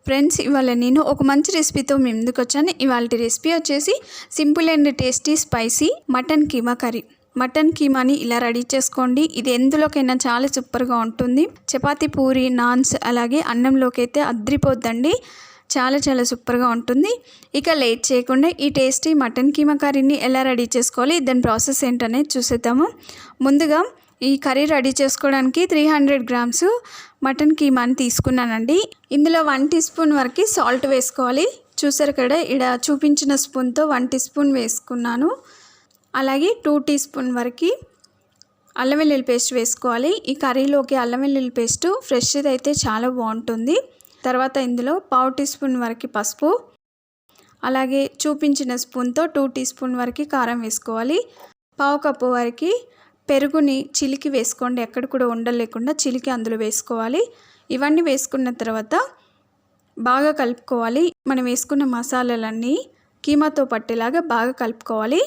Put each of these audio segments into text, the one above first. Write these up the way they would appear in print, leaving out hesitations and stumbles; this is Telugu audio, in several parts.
ఫ్రెండ్స్, ఇవాళ నేను ఒక మంచి రెసిపీతో మీ ముందుకు వచ్చాను. ఇవాళ రెసిపీ వచ్చేసి simple and tasty spicy mutton keema curry. Mutton కీమాని ఇలా రెడీ చేసుకోండి. ఇది ఎందులోకైనా చాలా సూపర్గా ఉంటుంది. చపాతీ, పూరి, నాన్స్ అలాగే అన్నంలోకి అయితే అద్రిపోద్దండి. చాలా చాలా సూపర్గా ఉంటుంది. ఇక లేట్ చేయకుండా ఈ టేస్టీ మటన్ కీమా కర్రీని ఎలా రెడీ చేసుకోవాలి, దాని ప్రాసెస్ ఏంటనేది చూసేద్దాము. ముందుగా ఈ కర్రీ రెడీ చేసుకోవడానికి 300 గ్రామ్స్ మటన్ కీమాని తీసుకున్నానండి. ఇందులో 1 టీ స్పూన్ వరకు సాల్ట్ వేసుకోవాలి. చూసారు కదా, ఇక్కడ చూపించిన స్పూన్తో 1 టీ స్పూన్ వేసుకున్నాను. అలాగే 2 టీ స్పూన్ వరకు అల్లం వెల్లుల్లి పేస్ట్ వేసుకోవాలి. ఈ కర్రీలోకి అల్లం వెల్లుల్లి పేస్ట్ ఫ్రెష్ది అయితే చాలా బాగుంటుంది. తర్వాత ఇందులో 1/2 టీ స్పూన్ వరకు పసుపు, అలాగే చూపించిన స్పూన్తో 2 టీ స్పూన్ వరకు కారం వేసుకోవాలి. 1/2 కప్పు వరకు పెరుగుని చిలికి వేసుకోండి. ఎక్కడ కూడా ఉండలేకుండా చిలికి అందులో వేసుకోవాలి. ఇవన్నీ వేసుకున్న తర్వాత బాగా కలుపుకోవాలి. మనం వేసుకున్న మసాలాలన్నీ కీమాతో పట్టేలాగా బాగా కలుపుకోవాలి.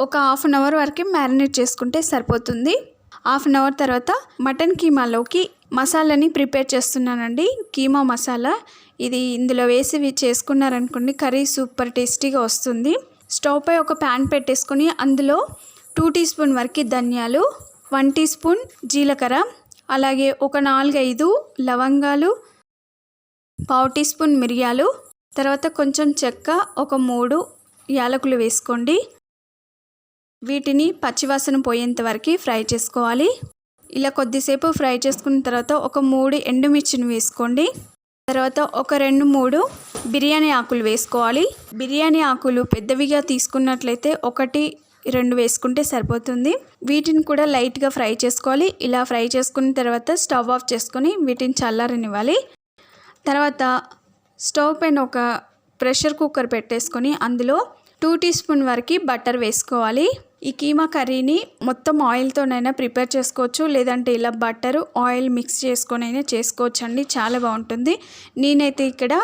ఒక హాఫ్ అన్ అవర్ వరకు మ్యారినేట్ చేసుకుంటే సరిపోతుంది. హాఫ్ అన్ అవర్ తర్వాత మటన్ కీమాలోకి మసాలాని ప్రిపేర్ చేస్తున్నానండి. కీమా మసాలా ఇది ఇందులో వేసి చేసుకున్నారనుకోండి, కర్రీ సూపర్ టేస్టీగా వస్తుంది. స్టవ్ పై ఒక ప్యాన్ పెట్టేసుకొని అందులో 2 టీ స్పూన్ వరకు ధనియాలు, 1 టీ స్పూన్ జీలకర్ర, అలాగే ఒక 4-5 లవంగాలు, 1/2 టీ స్పూన్ మిరియాలు, తర్వాత కొంచెం చెక్క, ఒక 3 యాలకులు వేసుకోండి. వీటిని పచ్చివాసన పోయేంత వరకు ఫ్రై చేసుకోవాలి. ఇలా కొద్దిసేపు ఫ్రై చేసుకున్న తర్వాత ఒక 3 ఎండుమిర్చిని వేసుకోండి. తర్వాత ఒక 2-3 బిర్యానీ ఆకులు వేసుకోవాలి. బిర్యానీ ఆకులు పెద్దవిగా తీసుకున్నట్లయితే 1-2 వేసుకుంటే సరిపోతుంది. వీటిని కూడా లైట్గా ఫ్రై చేసుకోవాలి. ఇలా ఫ్రై చేసుకున్న తర్వాత స్టవ్ ఆఫ్ చేసుకొని వీటిని చల్లారనివ్వాలి. తర్వాత స్టవ్ పైన ఒక ప్రెషర్ కుక్కర్ పెట్టేసుకొని అందులో 2 టీ స్పూన్ వరకు బటర్ వేసుకోవాలి. ఈ కీమా కర్రీని మొత్తం ఆయిల్తోనైనా ప్రిపేర్ చేసుకోవచ్చు, లేదంటే ఇలా బటర్ ఆయిల్ మిక్స్ చేసుకొని అయినా చేసుకోవచ్చు అండి. చాలా బాగుంటుంది. నేనైతే ఇక్కడ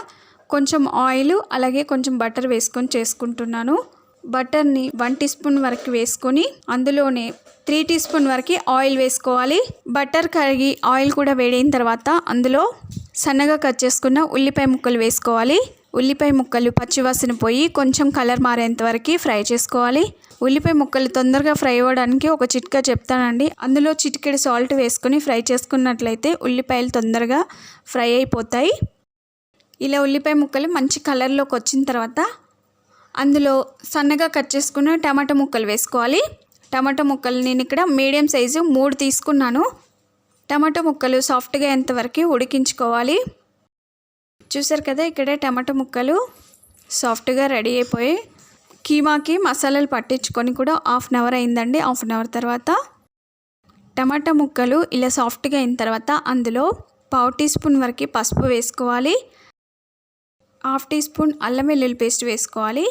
కొంచెం ఆయిల్ అలాగే కొంచెం బటర్ వేసుకొని చేసుకుంటున్నాను. బటర్ని 1 టీ స్పూన్ వరకు వేసుకొని అందులోనే 3 టీ స్పూన్ వరకు ఆయిల్ వేసుకోవాలి. బటర్ కరిగి ఆయిల్ కూడా వేడైన తర్వాత అందులో సన్నగా కట్ చేసుకున్న ఉల్లిపాయ ముక్కలు వేసుకోవాలి. ఉల్లిపాయ ముక్కలు పచ్చివాసన పోయి కొంచెం కలర్ మారేంత వరకు ఫ్రై చేసుకోవాలి. ఉల్లిపాయ ముక్కలు తొందరగా ఫ్రై అవ్వడానికి ఒక చిట్కా చెప్తానండి. అందులో చిటికెడు సాల్ట్ వేసుకొని ఫ్రై చేసుకున్నట్లయితే ఉల్లిపాయలు తొందరగా ఫ్రై అయిపోతాయి. ఇలా ఉల్లిపాయ ముక్కలు మంచి కలర్లోకి వచ్చిన తర్వాత అందులో సన్నగా కట్ చేసుకున్న టమాటా ముక్కలు వేసుకోవాలి. టమాటా ముక్కలు నేను ఇక్కడ మీడియం సైజు 3 తీసుకున్నాను. టమాటా ముక్కలు సాఫ్ట్గా ఎంతవరకు ఉడికించుకోవాలి. చూసారు కదా, ఇక్కడ టమాటా ముక్కలు సాఫ్ట్గా రెడీ అయిపోయి కీమాకి మసాలాలు పట్టించుకొని కూడా హాఫ్ అన్ అవర్ అయిందండి. హాఫ్ అన్ అవర్ తర్వాత టమాటా ముక్కలు ఇలా సాఫ్ట్గా అయిన తర్వాత అందులో 1/2 టీ స్పూన్ వరకు పసుపు వేసుకోవాలి. 1/2 టీ స్పూన్ అల్లం వెల్లుల్లి పేస్ట్ వేసుకోవాలి.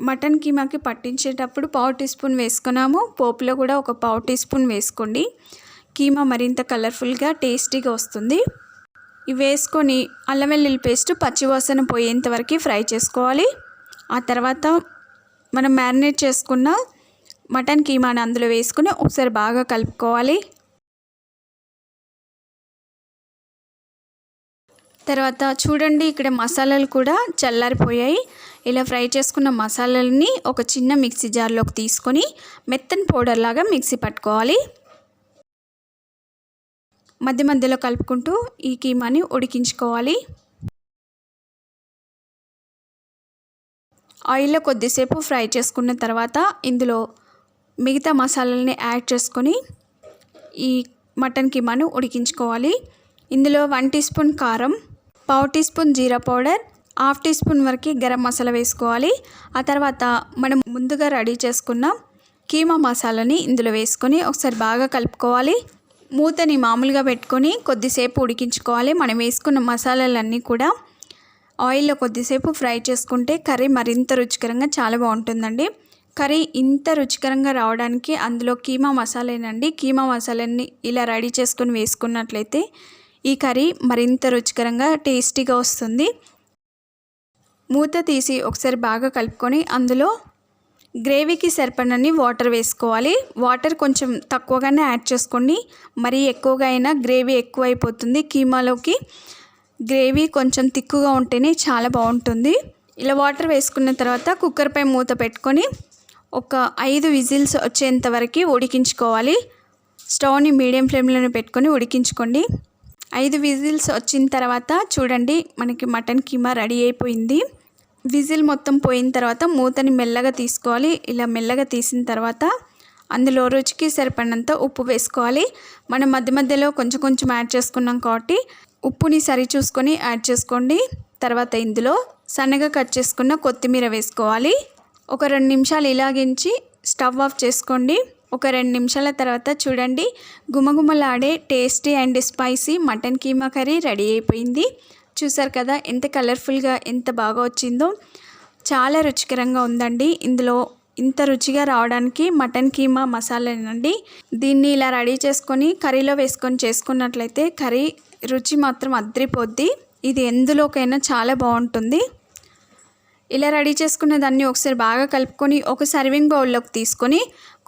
మటన్ కీమాకి పట్టించేటప్పుడు 1/2 టీ స్పూన్ వేసుకున్నాము. పోపులో కూడా ఒక 1/2 టీ స్పూన్ వేసుకోండి. కీమా మరింత కలర్ఫుల్గా టేస్టీగా వస్తుంది. ఇవి వేసుకొని అల్లం వెల్లుల్లి పేస్ట్ పచ్చివాసన పోయేంత వరకు ఫ్రై చేసుకోవాలి. ఆ తర్వాత మనం మ్యారినేట్ చేసుకున్న మటన్ కీమాని అందులో వేసుకుని ఒకసారి బాగా కలుపుకోవాలి. తర్వాత చూడండి, ఇక్కడ మసాలాలు కూడా చల్లారిపోయాయి. ఇలా ఫ్రై చేసుకున్న మసాలాలని ఒక చిన్న మిక్సీ జార్లోకి తీసుకొని మెత్తని పౌడర్ లాగా మిక్సీ పట్టుకోవాలి. మధ్య మధ్యలో కలుపుకుంటూ ఈ కీమాని ఉడికించుకోవాలి. ఆయిల్లో కొద్దిసేపు ఫ్రై చేసుకున్న తర్వాత ఇందులో మిగతా మసాలాలని యాడ్ చేసుకొని ఈ మటన్ కీమాను ఉడికించుకోవాలి. ఇందులో 1 టీ స్పూన్ కారం, 1/2 టీ స్పూన్ జీరా పౌడర్, 1/2 టీ స్పూన్ వరకు గరం మసాలా వేసుకోవాలి. ఆ తర్వాత మనం ముందుగా రెడీ చేసుకున్న కీమా మసాలాని ఇందులో వేసుకొని ఒకసారి బాగా కలుపుకోవాలి. మూతని మామూలుగా పెట్టుకొని కొద్దిసేపు ఉడికించుకోవాలి. మనం వేసుకున్న మసాలాలన్నీ కూడా ఆయిల్లో కొద్దిసేపు ఫ్రై చేసుకుంటే కర్రీ మరింత రుచికరంగా చాలా బాగుంటుందండి. కర్రీ ఇంత రుచికరంగా రావడానికి అందులో కీమా మసాలేనండి. కీమా మసాలాని ఇలా రెడీ చేసుకొని వేసుకున్నట్లయితే ఈ కర్రీ మరింత రుచికరంగా టేస్టీగా వస్తుంది. మూత తీసి ఒకసారి బాగా కలుపుకొని అందులో గ్రేవీకి సరిపడని వాటర్ వేసుకోవాలి. వాటర్ కొంచెం తక్కువగానే యాడ్ చేసుకోండి. మరీ ఎక్కువగా అయినా గ్రేవీ ఎక్కువ అయిపోతుంది కీమాలోకి. గ్రేవీ కొంచెం తిక్కుగా ఉంటేనే చాలా బాగుంటుంది. ఇలా వాటర్ వేసుకున్న తర్వాత కుక్కర్పై మూత పెట్టుకొని ఒక 5 విజిల్స్ వచ్చేంత వరకు ఉడికించుకోవాలి. స్టవ్ని మీడియం ఫ్లేమ్లోనే పెట్టుకొని ఉడికించుకోండి. 5 విజిల్స్ వచ్చిన తర్వాత చూడండి మనకి మటన్ కీమా రెడీ అయిపోయింది. విజిల్ మొత్తం పోయిన తర్వాత మూతని మెల్లగా తీసుకోవాలి. ఇలా మెల్లగా తీసిన తర్వాత అందులో రుచికి సరిపడినంత ఉప్పు వేసుకోవాలి. మనం మధ్య మధ్యలో కొంచెం కొంచెం యాడ్ చేసుకున్నాం కాబట్టి ఉప్పుని సరి చూసుకొని యాడ్ చేసుకోండి. తర్వాత ఇందులో సన్నగా కట్ చేసుకున్న కొత్తిమీర వేసుకోవాలి. ఒక 2 నిమిషాలు ఇలాగించి స్టవ్ ఆఫ్ చేసుకోండి. ఒక 2 నిమిషాల తర్వాత చూడండి గుమగుమలాడే tasty and spicy mutton keema curry ready అయిపోయింది. చూసారు కదా ఎంత కలర్ఫుల్గా ఎంత బాగా వచ్చిందో. చాలా రుచికరంగా ఉందండి. ఇందులో ఇంత రుచిగా రావడానికి మటన్ కీమా మసాలానండి. దీన్ని ఇలా రెడీ చేసుకొని కర్రీలో వేసుకొని చేసుకున్నట్లయితే కర్రీ రుచి మాత్రం అద్రిపోద్ది. ఇది ఎందులోకైనా చాలా బాగుంటుంది. ఇలా రెడీ చేసుకున్న దాన్ని ఒకసారి బాగా కలుపుకొని ఒక సర్వింగ్ బౌల్లోకి తీసుకొని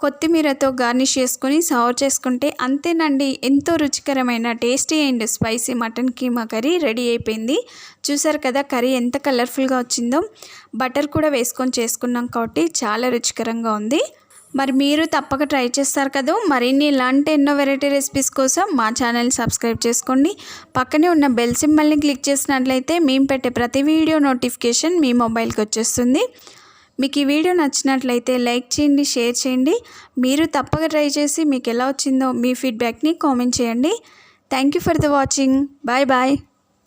కొత్తిమీరతో గార్నిష్ చేసుకొని సర్వ్ చేసుకుంటే అంతేనండి, ఎంతో రుచికరమైన tasty and spicy mutton keema curry ready అయిపోయింది. చూసారు కదా కర్రీ ఎంత కలర్ఫుల్గా వచ్చిందో. బటర్ కూడా వేసుకొని చేసుకున్నాం కాబట్టి చాలా రుచికరంగా ఉంది. మరి మీరు తప్పక ట్రై చేస్తారు కదా. మరిన్ని ఇలాంటి ఎన్నో వెరైటీ రెసిపీస్ కోసం మా ఛానల్ సబ్స్క్రైబ్ చేసుకోండి. పక్కనే ఉన్న బెల్ సింబల్ని క్లిక్ చేసినట్లయితే మేము పెట్టే ప్రతి వీడియో నోటిఫికేషన్ మీ మొబైల్కి వచ్చేస్తుంది. మీకు ఈ వీడియో నచ్చినట్లయితే లైక్ చేయండి, షేర్ చేయండి. మీరు తప్పక ట్రై చేసి మీకు ఎలా వచ్చిందో మీ ఫీడ్బ్యాక్ని కామెంట్ చేయండి. Thank you for the watching. Bye bye.